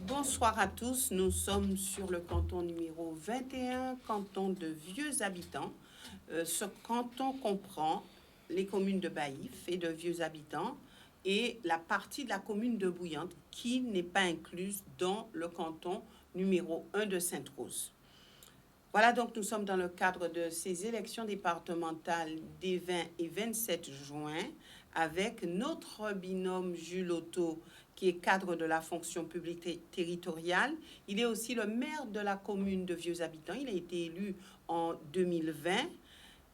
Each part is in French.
Bonsoir à tous, nous sommes sur le canton numéro 21, canton de Vieux Habitants. Ce canton comprend les communes de Baïf et de Vieux Habitants et la partie de la commune de Bouillante qui n'est pas incluse dans le canton numéro 1 de Sainte-Rose. Voilà, donc nous sommes dans le cadre de ces élections départementales des 20 et 27 juin avec notre binôme Jules Otto, qui est cadre de la fonction publique territoriale. Il est aussi le maire de la commune de Vieux Habitants. Il a été élu en 2020.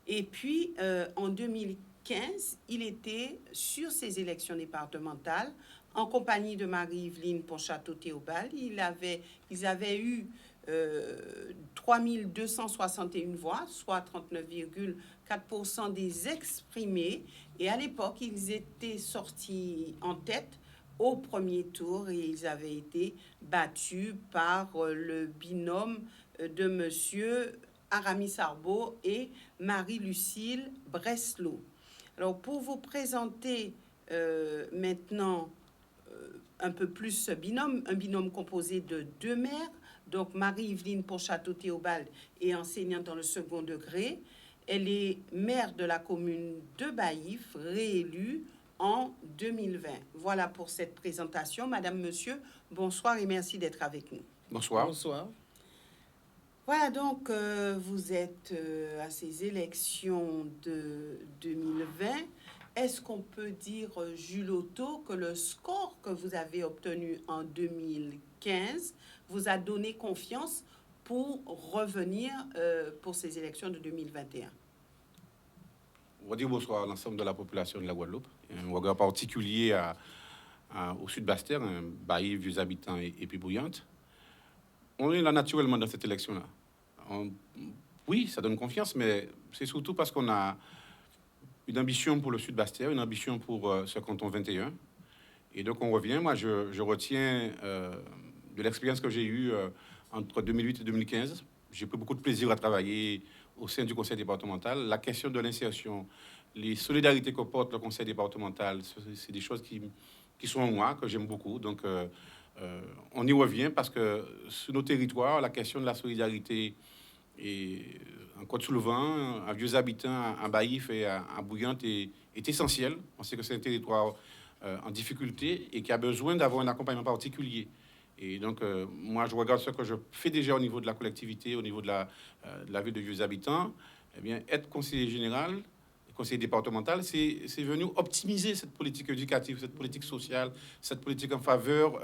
Et puis, en 2015, il était sur ces élections départementales en compagnie de Marie-Yveline Ponchatto-Théobald. Ils avaient eu 3261 voix, soit 39,4% des exprimés. Et à l'époque, ils étaient sortis en tête au premier tour et ils avaient été battus par le binôme de monsieur Aramis Sarbo et Marie-Lucille Breslau. Alors, pour vous présenter maintenant un peu plus ce binôme, un binôme composé de deux maires, donc Marie-Yveline Ponchatto-Théobald est enseignante dans le second degré. Elle est maire de la commune de Baïf, réélue en 2020. Voilà pour cette présentation. Madame, monsieur, bonsoir et merci d'être avec nous. Bonsoir. Bonsoir. Voilà, donc vous êtes à ces élections de 2020. Est-ce qu'on peut dire, Jules Otto, que le score que vous avez obtenu en 2015 vous a donné confiance pour revenir pour ces élections de 2021? On va dire bonsoir à l'ensemble de la population de la Guadeloupe. Un regard particulier au sud Basse-Terre, Baïf, Vieux Habitants et puis Bouillante. On est là naturellement dans cette élection-là. Oui, ça donne confiance, mais c'est surtout parce qu'on a une ambition pour le sud Basse-Terre, une ambition pour ce canton 21. Et donc on revient. Moi, je retiens de l'expérience que j'ai eue entre 2008 et 2015. J'ai pris beaucoup de plaisir à travailler au sein du conseil départemental. La question de l'insertion, les solidarités que porte le conseil départemental, c'est des choses qui sont en moi, que j'aime beaucoup. Donc, on y revient parce que sur nos territoires, la question de la solidarité et en Côte-sous-le-Vent, à Vieux Habitants, à Baïf et à Bouillante est essentielle. On sait que c'est un territoire en difficulté et qui a besoin d'avoir un accompagnement particulier. Et donc, moi, je regarde ce que je fais déjà au niveau de la collectivité, au niveau de la ville de Vieux Habitants. Eh bien, être conseiller général, conseiller départemental, c'est venu optimiser cette politique éducative, cette politique sociale, cette politique en faveur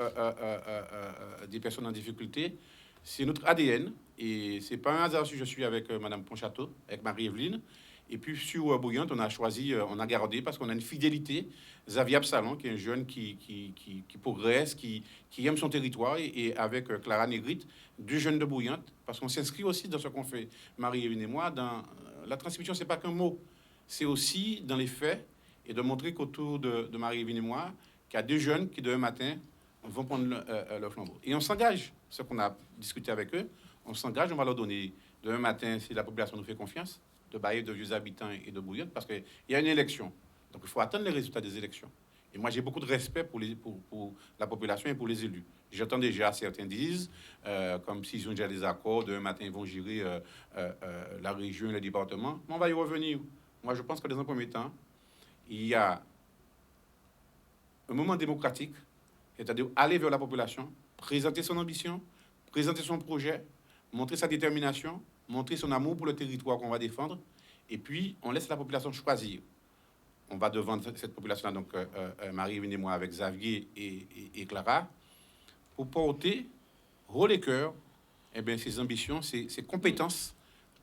des personnes en difficulté. C'est notre ADN et c'est pas un hasard si je suis avec Madame Ponchatto, avec Marie-Yveline. Et puis sur Bouillante, on a choisi, on a gardé parce qu'on a une fidélité. Xavier Absalon, qui est un jeune qui progresse, qui aime son territoire, et avec Clara Négrite, deux jeunes de Bouillante, parce qu'on s'inscrit aussi dans ce qu'on fait, Marie-Yveline et moi, dans la transmission, c'est pas qu'un mot, c'est aussi dans les faits, et de montrer qu'autour de Marie-Yveline et moi, qu'il y a deux jeunes qui, demain matin, vont prendre le flambeau. Et on s'engage, ce qu'on a discuté avec eux, on s'engage, on va leur donner demain matin, si la population nous fait confiance, de Baïf, de Vieux Habitants et de Bouillante, parce qu'il y a une élection. Donc il faut attendre les résultats des élections. Et moi, j'ai beaucoup de respect pour la population et pour les élus. J'entends déjà, certains disent, comme s'ils ont déjà des accords, demain matin, ils vont gérer la région et le département. Mais on va y revenir. Moi, je pense que dans un premier temps, il y a un moment démocratique, c'est-à-dire aller vers la population, présenter son ambition, présenter son projet, montrer sa détermination, montrer son amour pour le territoire qu'on va défendre, et puis on laisse la population choisir. On va devant cette population-là, donc Marie-Yveline et moi avec Xavier et Clara, pour porter haut les cœurs ses ambitions, ces compétences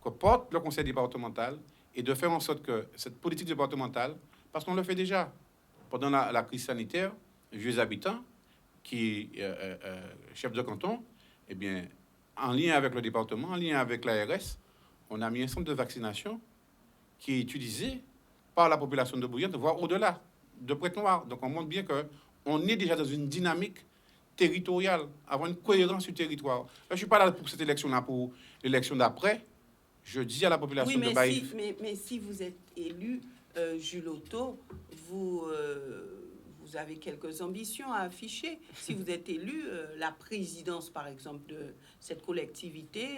que porte le conseil départemental, et de faire en sorte que cette politique départementale, parce qu'on le fait déjà, pendant la crise sanitaire, Vieux Habitants, qui est chef de canton, eh bien, en lien avec le département, en lien avec l'ARS, on a mis un centre de vaccination qui est utilisé par la population de Bouillante, voire au-delà, de Pointe-Noire. Donc on montre bien qu'on est déjà dans une dynamique territoriale, avoir une cohérence du territoire. Là, je ne suis pas là pour cette élection-là, pour l'élection d'après. Je dis à la population de Baïf... mais si vous êtes élu, Jules Otto, vous vous avez quelques ambitions à afficher. Si vous êtes élu, la présidence, par exemple, de cette collectivité,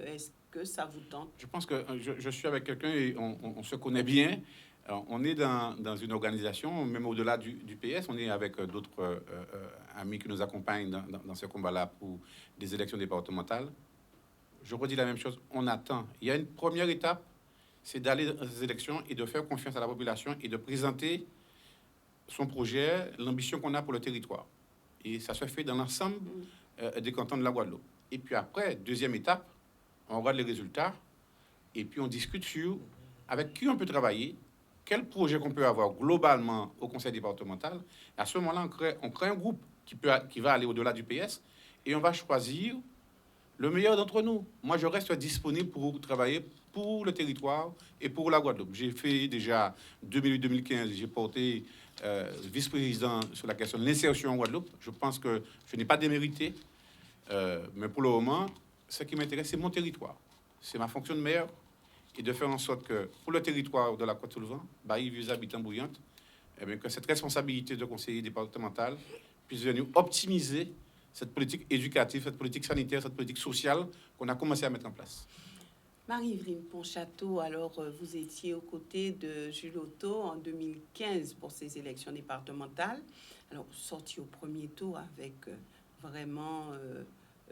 est-ce que ça vous tente? Je pense que je suis avec quelqu'un et on se connaît bien. Alors, on est dans une organisation, même au-delà du PS, on est avec d'autres amis qui nous accompagnent dans ce combat-là pour des élections départementales. Je redis la même chose, on attend. Il y a une première étape, c'est d'aller dans les élections et de faire confiance à la population et de présenter son projet, l'ambition qu'on a pour le territoire. Et ça se fait dans l'ensemble des cantons de la Guadeloupe. Et puis après, deuxième étape, on regarde les résultats et puis on discute sur avec qui on peut travailler, quel projet qu'on peut avoir globalement au conseil départemental. À ce moment-là, on crée un groupe qui va aller au-delà du PS et on va choisir le meilleur d'entre nous. Moi, je reste disponible pour travailler pour le territoire et pour la Guadeloupe. J'ai fait déjà 2008-2015, j'ai porté vice-président sur la question de l'insertion en Guadeloupe. Je pense que je n'ai pas démérité, mais pour le moment, ce qui m'intéresse, c'est mon territoire. C'est ma fonction de maire et de faire en sorte que pour le territoire de la Côte-Soulevant, Bailly, vieux habitants bouillantes, eh bien, que cette responsabilité de conseiller départemental puisse venir optimiser cette politique éducative, cette politique sanitaire, cette politique sociale qu'on a commencé à mettre en place. Marie-Evelyne Ponchatteau, alors vous étiez aux côtés de Jules Otto en 2015 pour ces élections départementales. Alors, sorti au premier tour avec vraiment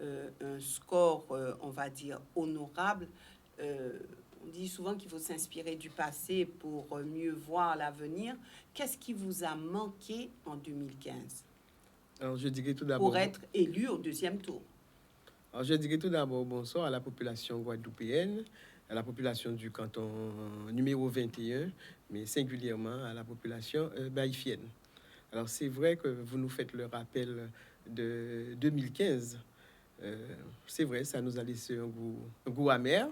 un score, on va dire, honorable. On dit souvent qu'il faut s'inspirer du passé pour mieux voir l'avenir. Qu'est-ce qui vous a manqué en 2015 Alors, je dirais tout d'abord, pour être élu au deuxième tour? Alors, je dirais tout d'abord bonsoir à la population guadeloupéenne, à la population du canton numéro 21, mais singulièrement à la population baïfienne. Alors, c'est vrai que vous nous faites le rappel de 2015. C'est vrai, ça nous a laissé un goût amer.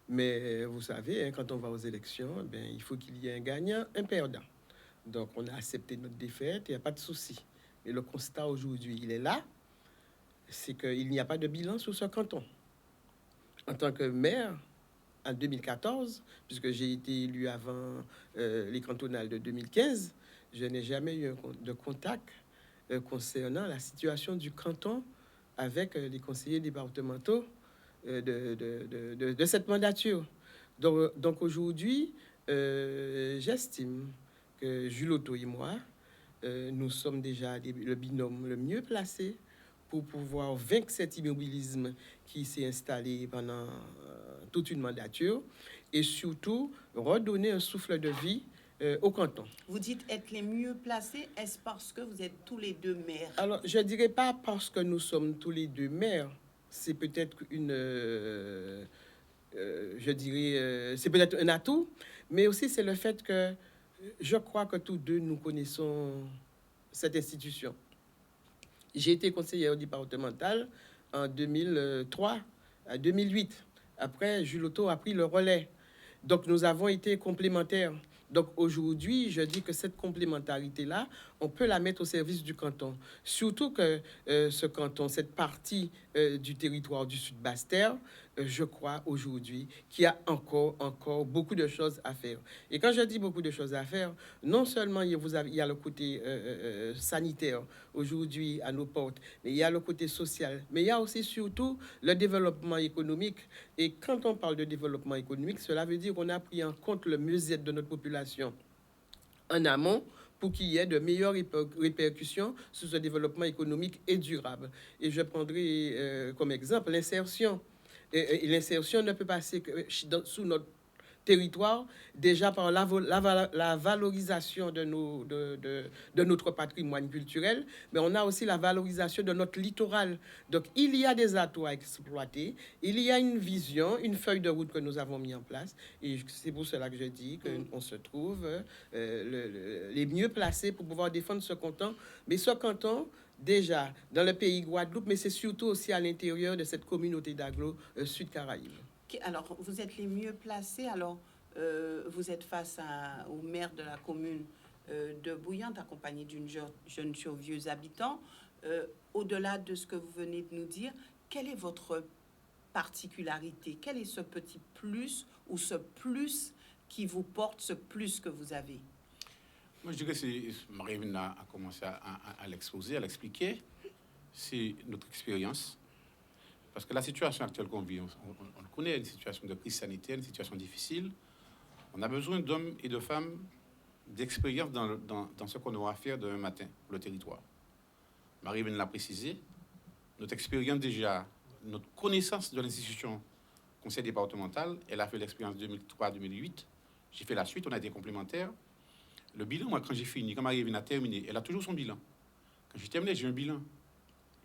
Mais vous savez, hein, quand on va aux élections, ben, il faut qu'il y ait un gagnant, un perdant. Donc, on a accepté notre défaite, il n'y a pas de souci. Mais le constat aujourd'hui, il est là, c'est qu'il n'y a pas de bilan sur ce canton. En tant que maire, en 2014, puisque j'ai été élu avant les cantonales de 2015, je n'ai jamais eu de contact concernant la situation du canton avec les conseillers départementaux de cette mandature. Donc aujourd'hui, j'estime que Jules Otto et moi, nous sommes déjà le binôme le mieux placé pour pouvoir vaincre cet immobilisme qui s'est installé pendant toute une mandature et surtout redonner un souffle de vie au canton. Vous dites être les mieux placés, est-ce parce que vous êtes tous les deux maires? Alors, je ne dirais pas parce que nous sommes tous les deux maires. C'est peut-être je dirais, c'est peut-être un atout, mais aussi c'est le fait que je crois que tous deux nous connaissons cette institution. J'ai été conseillère départementale en 2003 à 2008. Après, Jules Otto a pris le relais. Donc, nous avons été complémentaires. Donc, aujourd'hui, je dis que cette complémentarité-là, on peut la mettre au service du canton. Surtout que ce canton, cette partie du territoire du Sud-Basse-Terre, je crois aujourd'hui qu'il y a encore beaucoup de choses à faire. Et quand je dis beaucoup de choses à faire, non seulement il y a le côté sanitaire aujourd'hui à nos portes, mais il y a le côté social, mais il y a aussi surtout le développement économique. Et quand on parle de développement économique, cela veut dire qu'on a pris en compte le mieux-être de notre population en amont pour qu'il y ait de meilleures répercussions sur ce développement économique et durable. Et je prendrai comme exemple l'insertion. Et l'insertion ne peut passer que sous notre territoire, déjà par la valorisation de notre patrimoine culturel, mais on a aussi la valorisation de notre littoral. Donc, il y a des atouts à exploiter, il y a une vision, une feuille de route que nous avons mis en place, et c'est pour cela que je dis qu'on se trouve les mieux placés pour pouvoir défendre ce canton. Mais ce canton, déjà dans le pays Guadeloupe, mais c'est surtout aussi à l'intérieur de cette communauté d'agglo Sud-Caraïbes. Alors, vous êtes les mieux placés. Alors, vous êtes face au maire de la commune de Bouillante, accompagné d'une jeune vieux habitant. Au-delà de ce que vous venez de nous dire, quelle est votre particularité? Quel est ce petit plus ou ce plus qui vous porte, ce plus que vous avez? Moi, je dirais que Marie-Evelyne a commencé à l'exposer, à l'expliquer. C'est notre expérience. Parce que la situation actuelle qu'on vit, on le connaît, une situation de crise sanitaire, une situation difficile. On a besoin d'hommes et de femmes d'expérience dans ce qu'on aura à faire demain matin pour le territoire. Marie-Evelyne l'a précisé. Notre expérience déjà, notre connaissance de l'institution conseil départemental, elle a fait l'expérience 2003-2008. J'ai fait la suite, on a été complémentaires. Le bilan, moi, quand j'ai fini, quand Marie-Evelyne a terminé, elle a toujours son bilan. Quand j'ai terminé, j'ai un bilan.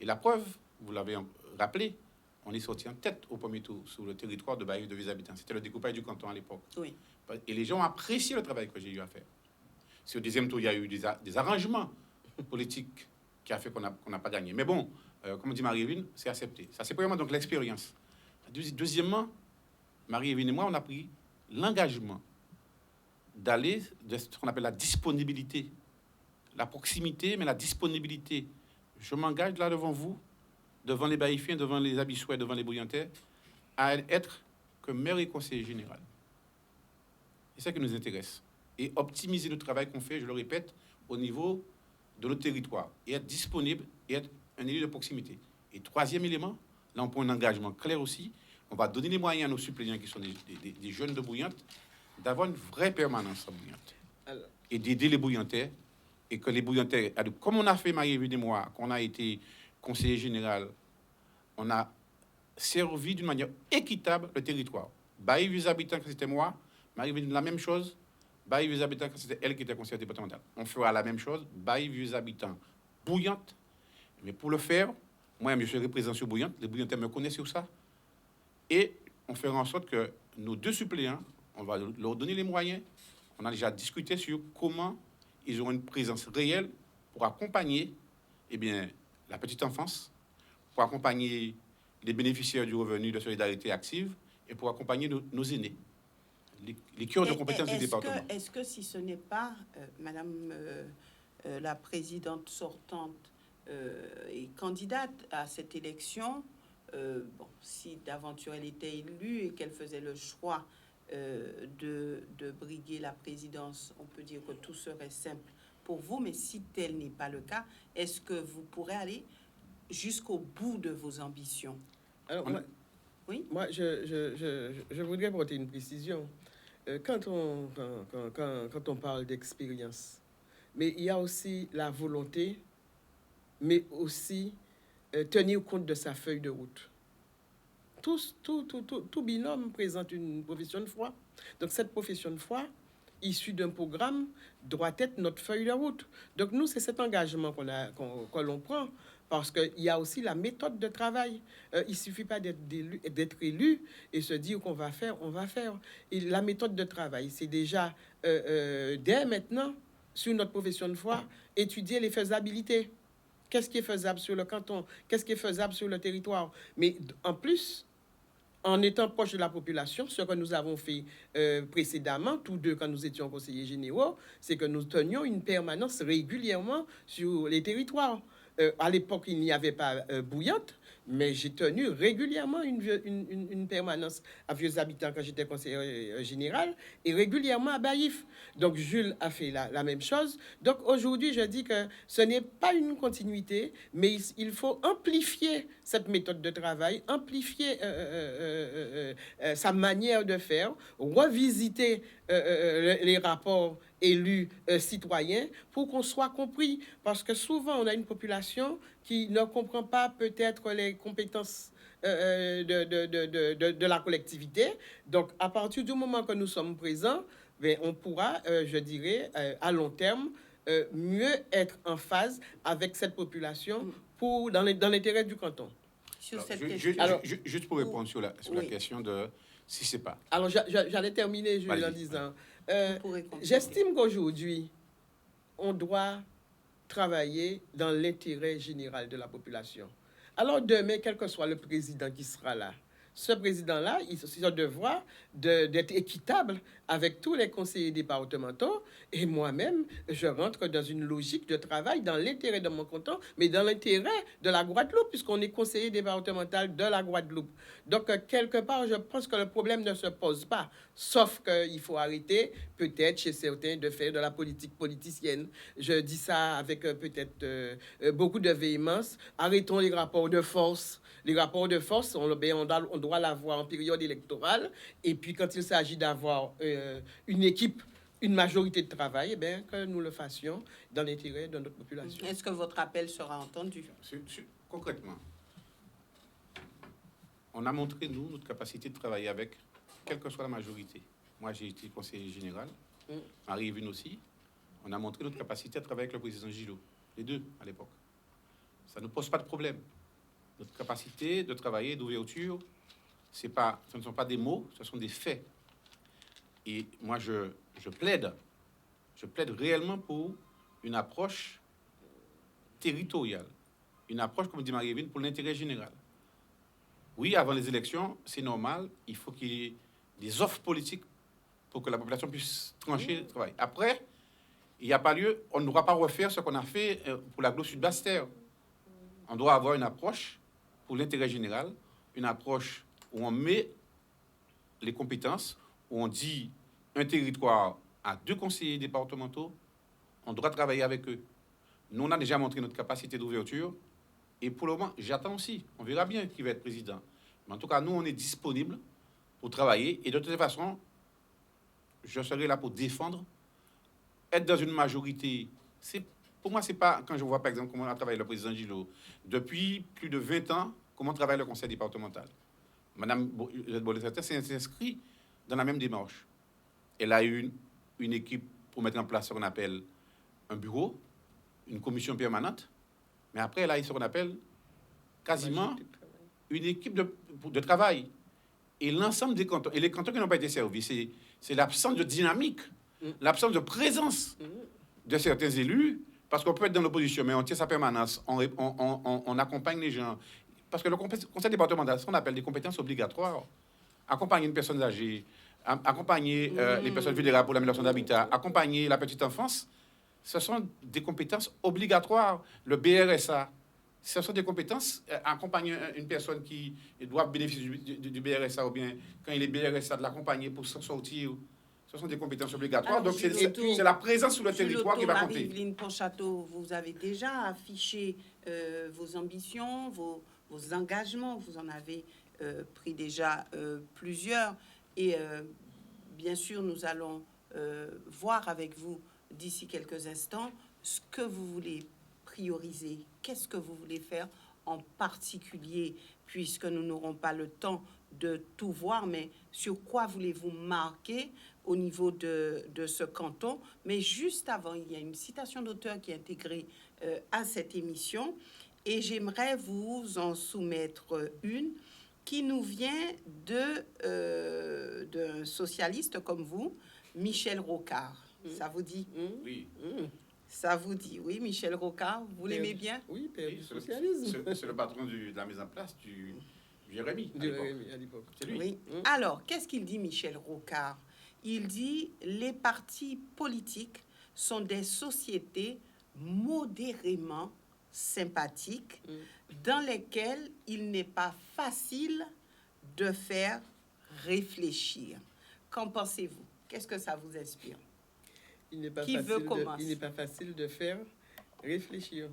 Et la preuve, vous l'avez rappelé, on est sorti en tête au premier tour sur le territoire de Baïf de Vieux Habitants. C'était le découpage du canton à l'époque. Oui. Et les gens ont apprécié le travail que j'ai eu à faire. C'est au deuxième tour, il y a eu des arrangements politiques qui a fait qu'on n'a pas gagné. Mais bon, comme dit Marie-Evelyne, c'est accepté. Ça, c'est premièrement donc l'expérience. Deuxièmement, Marie-Evelyne et moi, on a pris l'engagement d'aller de ce qu'on appelle la disponibilité. La proximité, mais la disponibilité. Je m'engage là devant vous, devant les Baïfiens, devant les Abissois, devant les Bouillantais, à être que maire et conseiller général. C'est ça qui nous intéresse. Et optimiser le travail qu'on fait, je le répète, au niveau de notre territoire. Et être disponible et être un élu de proximité. Et troisième élément, là on prend un engagement clair aussi, on va donner les moyens à nos suppléants qui sont des jeunes de Bouillante d'avoir une vraie permanence à Bouillante. Et d'aider les Bouillantais. Et que les Bouillantais, comme on a fait Marie-Evelyne et moi, qu'on a été conseiller général, on a servi d'une manière équitable le territoire. Baïf Vieux Habitants, quand c'était moi, Marie-Evelyne, la même chose. Baïf Vieux Habitants, quand c'était elle qui était conseillère départementale. On fera la même chose. Baïf Vieux Habitants, Bouillante. Mais pour le faire, moi, je suis présent sur Bouillante. Les Bouillantais me connaissent sur ça. Et on fera en sorte que nos deux suppléants, on va leur donner les moyens. On a déjà discuté sur comment ils auront une présence réelle pour accompagner la petite enfance, pour accompagner les bénéficiaires du revenu de solidarité active et pour accompagner nos aînés, les cœurs de compétences du département. Est-ce que si ce n'est pas, Madame la présidente sortante et candidate à cette élection, si d'aventure elle était élue et qu'elle faisait le choix de briguer la présidence, on peut dire que tout serait simple pour vous, mais si tel n'est pas le cas, est-ce que vous pourrez aller jusqu'au bout de vos ambitions? Alors, oui? Moi, je voudrais porter une précision. Quand on parle d'expérience, mais il y a aussi la volonté, mais aussi tenir compte de sa feuille de route. Tout binôme présente une profession de foi. Donc, cette profession de foi, issue d'un programme, doit être notre feuille de route. Donc, nous, c'est cet engagement que l'on prend, parce qu'il y a aussi la méthode de travail. Il ne suffit pas d'être élu et se dire qu'on va faire, on va faire. Et la méthode de travail, c'est déjà, dès maintenant, sur notre profession de foi, étudier les faisabilités. Qu'est-ce qui est faisable sur le canton? Qu'est-ce qui est faisable sur le territoire? Mais en plus, en étant proche de la population, ce que nous avons fait précédemment, tous deux quand nous étions conseillers généraux, c'est que nous tenions une permanence régulièrement sur les territoires. À l'époque, il n'y avait pas Bouillante, mais j'ai tenu régulièrement une permanence à Vieux Habitants quand j'étais conseiller général et régulièrement à Baïf. Donc, Jules a fait la même chose. Donc, aujourd'hui, je dis que ce n'est pas une continuité, mais il faut amplifier cette méthode de travail, amplifier sa manière de faire, revisiter les rapports élus citoyens pour qu'on soit compris. Parce que souvent, on a une population qui ne comprend pas peut-être les compétences de la collectivité. Donc, à partir du moment que nous sommes présents, on pourra, je dirais, à long terme, mieux être en phase avec cette population dans l'intérêt du canton. Juste pour répondre sur la question de si c'est pas. Alors, j'allais terminer en disant, j'estime qu'aujourd'hui, on doit travailler dans l'intérêt général de la population. Alors demain, quel que soit le président qui sera là, ce président-là, c'est son devoir d'être équitable avec tous les conseillers départementaux. Et moi-même, je rentre dans une logique de travail dans l'intérêt de mon canton, mais dans l'intérêt de la Guadeloupe, puisqu'on est conseiller départemental de la Guadeloupe. Donc, quelque part, je pense que le problème ne se pose pas, sauf qu'il faut arrêter, peut-être, chez certains, de faire de la politique politicienne. Je dis ça avec peut-être beaucoup de véhémence. Arrêtons les rapports de force. Les rapports de force, on doit l'avoir en période électorale. Et puis, quand il s'agit d'avoir une équipe, une majorité de travail, eh bien, que nous le fassions dans l'intérêt de notre population. Est-ce que votre appel sera entendu? Concrètement, on a montré, nous, notre capacité de travailler avec, quelle que soit la majorité. Moi, j'ai été conseiller général, Marie-Evelyne aussi. On a montré notre capacité à travailler avec le président Gillot, les deux à l'époque. Ça ne pose pas de problème. Notre capacité de travailler, d'ouverture, ce ne sont pas des mots, ce sont des faits. Et moi, je plaide réellement pour une approche territoriale, une approche, comme dit Marie-Evelyne, pour l'intérêt général. Oui, avant les élections, c'est normal, il faut qu'il y ait des offres politiques pour que la population puisse trancher le travail. Après, il n'y a pas lieu, on ne doit pas refaire ce qu'on a fait pour l'agglo Sud-Basse-Terre. On doit avoir une approche pour l'intérêt général, une approche où on met les compétences, où on dit un territoire à 2 conseillers départementaux, on doit travailler avec eux. Nous, on a déjà montré notre capacité d'ouverture, et pour le moment, j'attends aussi. On verra bien qui va être président. Mais en tout cas, nous, on est disponibles pour travailler, et de toute façon, je serai là pour défendre. Être dans une majorité, pour moi, c'est pas, quand je vois par exemple comment a travaillé le président Gillot, depuis plus de 20 ans, comment travaille le conseil départemental. Madame Bollet s'est inscrite dans la même démarche. Elle a eu une équipe pour mettre en place ce qu'on appelle un bureau, une commission permanente, mais après, elle a eu ce qu'on appelle quasiment une équipe de travail. Et l'ensemble des cantons, et les cantons qui n'ont pas été servis, c'est l'absence de dynamique, l'absence de présence de certains élus, parce qu'on peut être dans l'opposition, mais on tient sa permanence, on accompagne les gens. Parce que le conseil départemental, ce qu'on appelle des compétences obligatoires, accompagner une personne âgée, accompagner les personnes vulnérables pour l'amélioration d'habitat, accompagner la petite enfance, ce sont des compétences obligatoires. Le BRSA, ce sont des compétences, accompagner une personne qui doit bénéficier du BRSA, ou bien quand il est BRSA, de l'accompagner pour s'en sortir. Ce sont des compétences obligatoires. Alors, donc, c'est la présence sur le territoire qui va compter. Marie-Evelyne Ponchateau, vous avez déjà affiché vos ambitions, vos engagements. Vous en avez pris déjà plusieurs. Et bien sûr, nous allons voir avec vous d'ici quelques instants ce que vous voulez prioriser. Qu'est-ce que vous voulez faire en particulier, puisque nous n'aurons pas le temps de tout voir, mais sur quoi voulez-vous marquer au niveau de ce canton? Mais juste avant, il y a une citation d'auteur qui est intégrée à cette émission, et j'aimerais vous en soumettre une qui nous vient d'un socialiste comme vous, Michel Rocard. Ça vous dit? Oui. Ça vous dit, oui, Michel Rocard, vous l'aimez bien? Oui, père du socialisme. C'est le patron de la mise en place du Jérémy à l'époque. C'est lui. Oui. Alors, qu'est-ce qu'il dit, Michel Rocard? Il dit « Les partis politiques sont des sociétés modérément sympathiques dans lesquelles il n'est pas facile de faire réfléchir. » Qu'en pensez-vous? Qu'est-ce que ça vous inspire? Il n'est pas facile de faire réfléchir.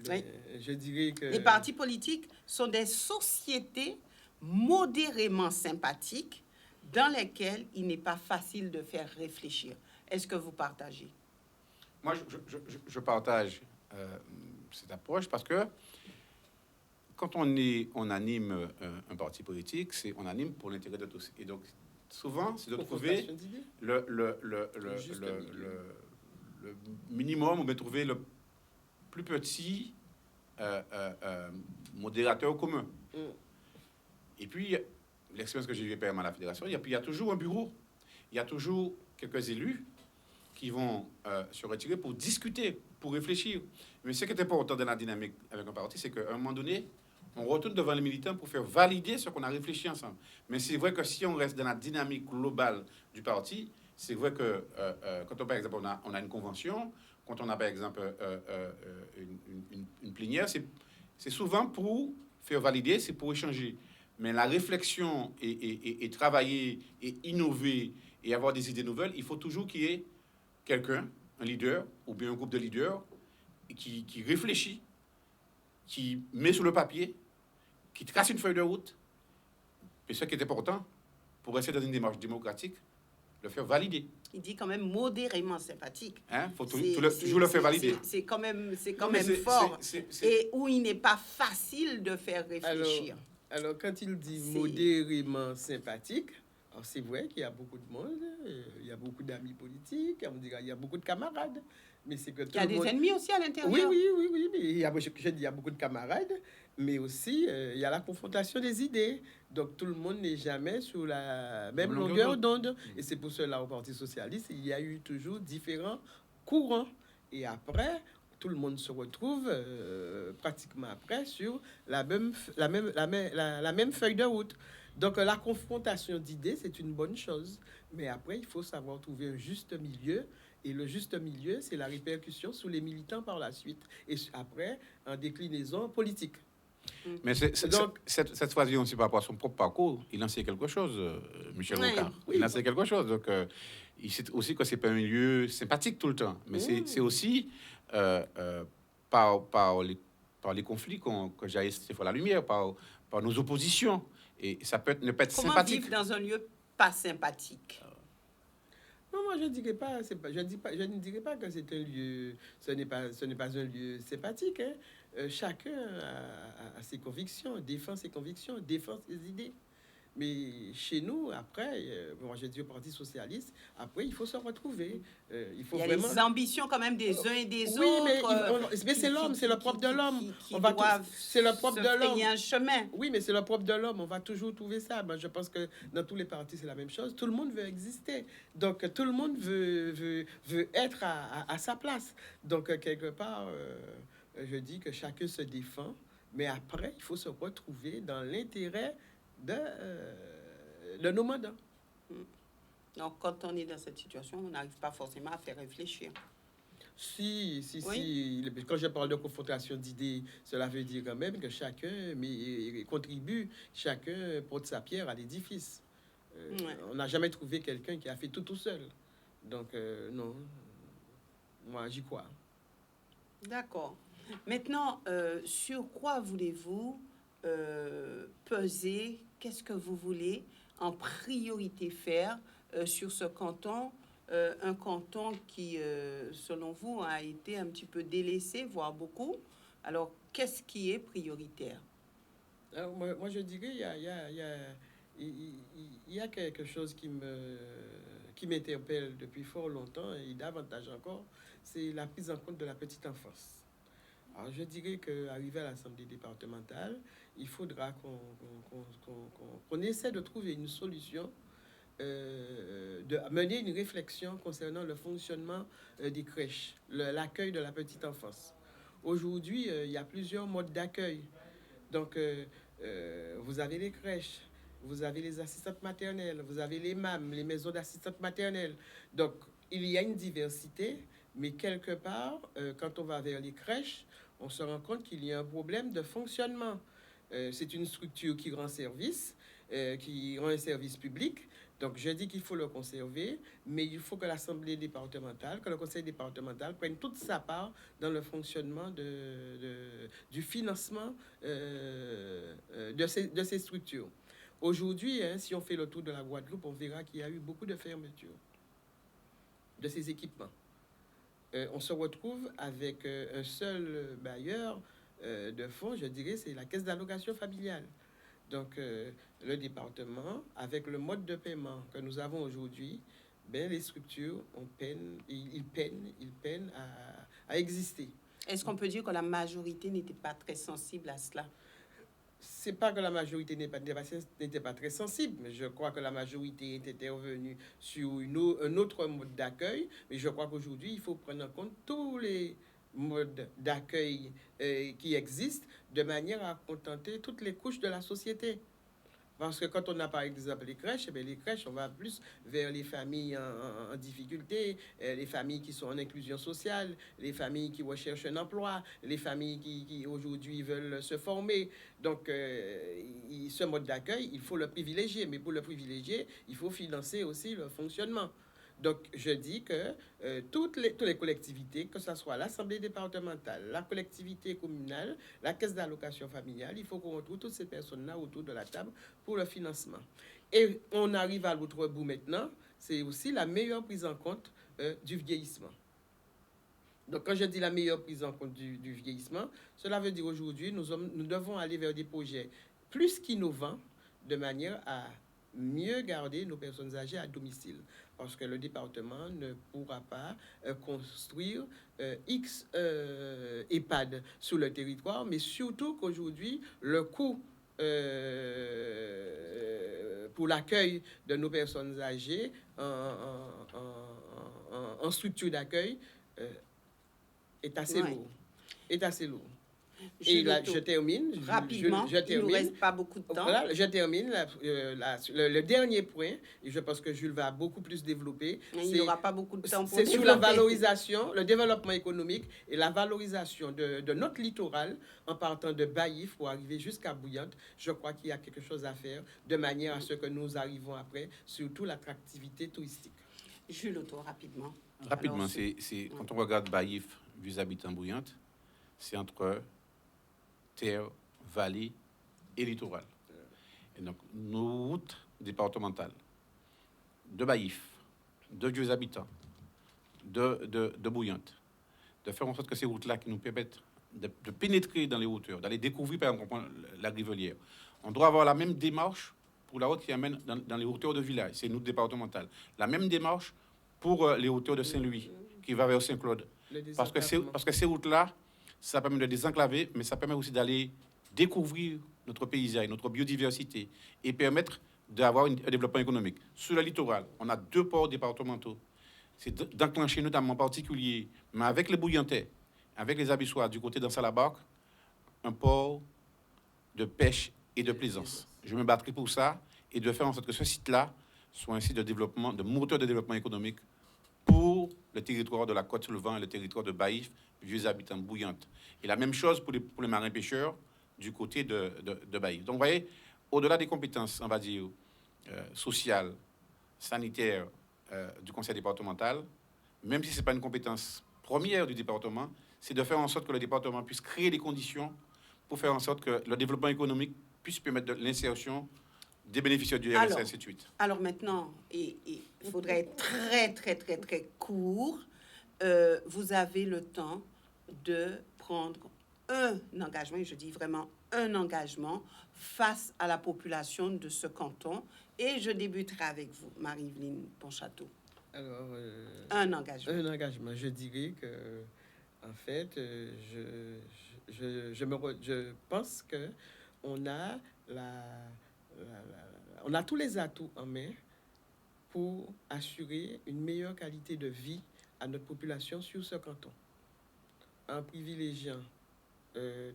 Oui. Je dirais que... Les partis politiques sont des sociétés modérément sympathiques dans lesquelles il n'est pas facile de faire réfléchir. Est-ce que vous partagez? Moi, je partage cette approche parce que quand on anime un parti politique, on anime pour l'intérêt de tous. Et donc, souvent, c'est de trouver le minimum, ou bien trouver le plus petit modérateur commun. Et puis, l'expérience que j'ai eue à la fédération, il y a toujours un bureau, il y a toujours quelques élus qui vont se retirer pour discuter, pour réfléchir. Mais ce qui est important dans la dynamique avec un parti, c'est qu'à un moment donné, On retourne devant les militants pour faire valider ce qu'on a réfléchi ensemble. Mais c'est vrai que si on reste dans la dynamique globale du parti, c'est vrai que quand on, par exemple, on a une convention, quand on a par exemple une plénière, c'est souvent pour faire valider, c'est pour échanger. Mais la réflexion et travailler et innover et avoir des idées nouvelles, il faut toujours qu'il y ait quelqu'un, un leader ou bien un groupe de leaders qui réfléchit, qui met sur le papier, qui trace une feuille de route. Et ce qui est important, pour rester dans une démarche démocratique, le faire valider. Il dit quand même modérément sympathique. Hein? Faut toujours le faire valider. C'est quand même C'est fort. Et où il n'est pas facile de faire réfléchir. Alors quand il dit modérément sympathique, alors c'est vrai qu'il y a beaucoup de monde, il y a beaucoup d'amis politiques, on dirait il y a beaucoup de camarades. Mais c'est que il y a des ennemis aussi à l'intérieur. Oui, mais il y a beaucoup de camarades, mais aussi il y a la confrontation des idées. Donc tout le monde n'est jamais sur la même longueur d'onde. Et c'est pour cela au Parti socialiste, il y a eu toujours différents courants. Et après, tout le monde se retrouve pratiquement après sur la même feuille de route. Donc la confrontation d'idées, c'est une bonne chose. Mais après, il faut savoir trouver un juste milieu. Et le juste milieu, c'est la répercussion sur les militants par la suite. Et après, en déclinaison politique. Mais cette fois-ci aussi par rapport à son propre parcours, il en sait quelque chose, Michel Rocard. Oui. Il en sait quelque chose. Donc, il sait aussi que c'est pas un lieu sympathique tout le temps. Mais c'est aussi par les conflits que j'ai essayé de faire la lumière, par nos oppositions. Et ça ne peut être sympathique. Comment vivre dans un lieu pas sympathique? Non, moi je ne dirais pas, je ne dirais pas que c'est un lieu, ce n'est pas un lieu sympathique. Hein. Chacun a ses convictions, défend ses convictions, défend ses idées. Mais chez nous, après, moi je dis au Parti socialiste, après il faut se retrouver. Il faut vraiment... les ambitions quand même des uns et des oui, autres. Mais c'est l'homme, c'est le propre de l'homme. C'est le propre de l'homme. Il y a un chemin. Oui, mais c'est le propre de l'homme. On va toujours trouver ça. Moi, je pense que dans tous les partis, c'est la même chose. Tout le monde veut exister. Donc, tout le monde veut être à sa place. Donc, quelque part, je dis que chacun se défend. Mais après, il faut se retrouver dans l'intérêt de nos mandats. Donc, quand on est dans cette situation, on n'arrive pas forcément à faire réfléchir. Si. Quand je parle de confrontation d'idées, cela veut dire quand même que chacun contribue, chacun porte sa pierre à l'édifice. On n'a jamais trouvé quelqu'un qui a fait tout seul. Donc, non. Moi, j'y crois. D'accord. Maintenant, sur quoi voulez-vous peser? Qu'est-ce que vous voulez en priorité faire sur ce canton? Un canton qui, selon vous, a été un petit peu délaissé, voire beaucoup. Alors, qu'est-ce qui est prioritaire? Alors, moi, je dirais il y a quelque chose qui m'interpelle depuis fort longtemps, et davantage encore, c'est la prise en compte de la petite enfance. Alors, je dirais qu'arrivé à l'Assemblée départementale, il faudra qu'on essaie de trouver une solution, de mener une réflexion concernant le fonctionnement des crèches, l'accueil de la petite enfance. Aujourd'hui, il y a plusieurs modes d'accueil. Donc, vous avez les crèches, vous avez les assistantes maternelles, vous avez les MAM, les maisons d'assistantes maternelles. Donc, il y a une diversité, mais quelque part, quand on va vers les crèches, on se rend compte qu'il y a un problème de fonctionnement. C'est une structure qui rend service, qui rend un service public. Donc, je dis qu'il faut le conserver, mais il faut que l'Assemblée départementale, que le Conseil départemental prenne toute sa part dans le fonctionnement du financement de ces structures. Aujourd'hui, hein, si on fait le tour de la Guadeloupe, on verra qu'il y a eu beaucoup de fermetures de ces équipements. On se retrouve avec un seul bailleur de fonds, je dirais, c'est la caisse d'allocation familiale. Donc, le département, avec le mode de paiement que nous avons aujourd'hui, les structures ils peinent à exister. Est-ce qu'on peut dire que la majorité n'était pas très sensible à cela? C'est pas que la majorité n'était pas très sensible, mais je crois que la majorité est intervenue sur un autre mode d'accueil. Mais je crois qu'aujourd'hui, il faut prendre en compte tous les modes d'accueil qui existent de manière à contenter toutes les couches de la société. Parce que quand on a par exemple les crèches, les crèches, on va plus vers les familles en difficulté, les familles qui sont en inclusion sociale, les familles qui recherchent un emploi, les familles qui aujourd'hui veulent se former. Donc, ce mode d'accueil, il faut le privilégier. Mais pour le privilégier, il faut financer aussi le fonctionnement. Donc, je dis que toutes les collectivités, que ce soit l'Assemblée départementale, la collectivité communale, la caisse d'allocation familiale, il faut qu'on retrouve toutes ces personnes-là autour de la table pour le financement. Et on arrive à l'autre bout maintenant, c'est aussi la meilleure prise en compte du vieillissement. Donc, quand je dis la meilleure prise en compte du vieillissement, cela veut dire aujourd'hui, nous devons aller vers des projets plus qu'innovants de manière à mieux garder nos personnes âgées à domicile. Parce que le département ne pourra pas construire X EHPAD sur le territoire, mais surtout qu'aujourd'hui, le coût pour l'accueil de nos personnes âgées en structure d'accueil est assez lourd. Est assez lourd. Et là, je termine. Rapidement, il ne nous reste pas beaucoup de temps. Voilà, je termine. Le dernier point, et je pense que Jules va beaucoup plus développer. Il n'y aura pas beaucoup de temps pour c'est sur la valorisation, le développement économique et la valorisation de notre littoral en partant de Baïf pour arriver jusqu'à Bouillante. Je crois qu'il y a quelque chose à faire de manière à ce que nous arrivons après, surtout l'attractivité touristique. Jules Auto, rapidement. Rapidement, c'est quand on regarde Baïf, vieux habitants Bouillante, c'est entre terre, vallée et littoral. Et donc, nos routes départementales de Baïf, de vieux habitants, de Bouillante, de faire en sorte que ces routes-là qui nous permettent de pénétrer dans les hauteurs, d'aller découvrir, par exemple, la Grivelière. On doit avoir la même démarche pour la route qui amène dans les hauteurs de village, c'est une route départementale. La même démarche pour les hauteurs de Saint-Louis, qui va vers Saint-Claude. Parce que ces routes-là, ça permet de désenclaver, mais ça permet aussi d'aller découvrir notre paysage, notre biodiversité, et permettre d'avoir un développement économique. Sur le littoral, on a 2 ports départementaux. C'est d'enclencher notamment en particulier, mais avec les Bouillantais, avec les Abyssois, du côté d'Anse-à-la-Barque, un port de pêche et de plaisance. Je me battrai pour ça et de faire en sorte que ce site-là soit un site de développement, de moteur de développement économique pour le territoire de la Côte-sur-le-Vent et le territoire de Baïf, vieux habitants Bouillantes. Et la même chose pour les marins pêcheurs du côté de Baïf. Donc, vous voyez, au-delà des compétences, on va dire, sociales, sanitaires du conseil départemental, même si ce n'est pas une compétence première du département, c'est de faire en sorte que le département puisse créer les conditions pour faire en sorte que le développement économique puisse permettre de l'insertion des bénéficiaires du RSA, ainsi de suite. Alors maintenant, il faudrait être très court. Vous avez le temps de prendre un engagement, et je dis vraiment un engagement, face à la population de ce canton. Et je débuterai avec vous, Marie-Evelyne Pontchâteau. Alors, un engagement. Un engagement. Je dirais que, en fait, je pense que on a on a tous les atouts en main pour assurer une meilleure qualité de vie à notre population sur ce canton, en privilégiant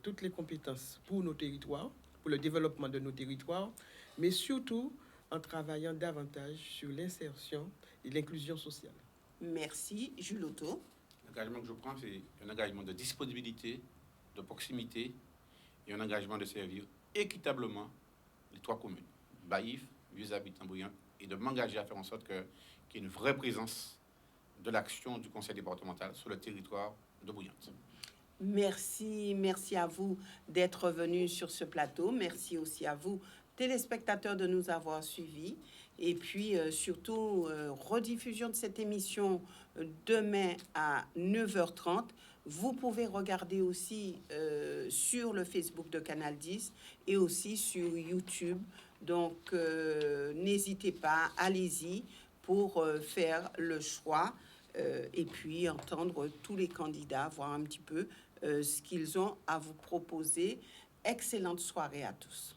toutes les compétences pour nos territoires, pour le développement de nos territoires, mais surtout en travaillant davantage sur l'insertion et l'inclusion sociale. Merci. Jules Auto. L'engagement que je prends, c'est un engagement de disponibilité, de proximité et un engagement de servir équitablement les 3 communes, Baïf, vieux habitants Bouillante, et de m'engager à faire en sorte qu'il y ait une vraie présence de l'action du conseil départemental sur le territoire de Bouillante. Merci à vous d'être venus sur ce plateau. Merci aussi à vous, téléspectateurs, de nous avoir suivis. Et puis, surtout, rediffusion de cette émission demain à 9h30. Vous pouvez regarder aussi sur le Facebook de Canal 10 et aussi sur YouTube. Donc, n'hésitez pas, allez-y pour faire le choix et puis entendre tous les candidats, voir un petit peu ce qu'ils ont à vous proposer. Excellente soirée à tous.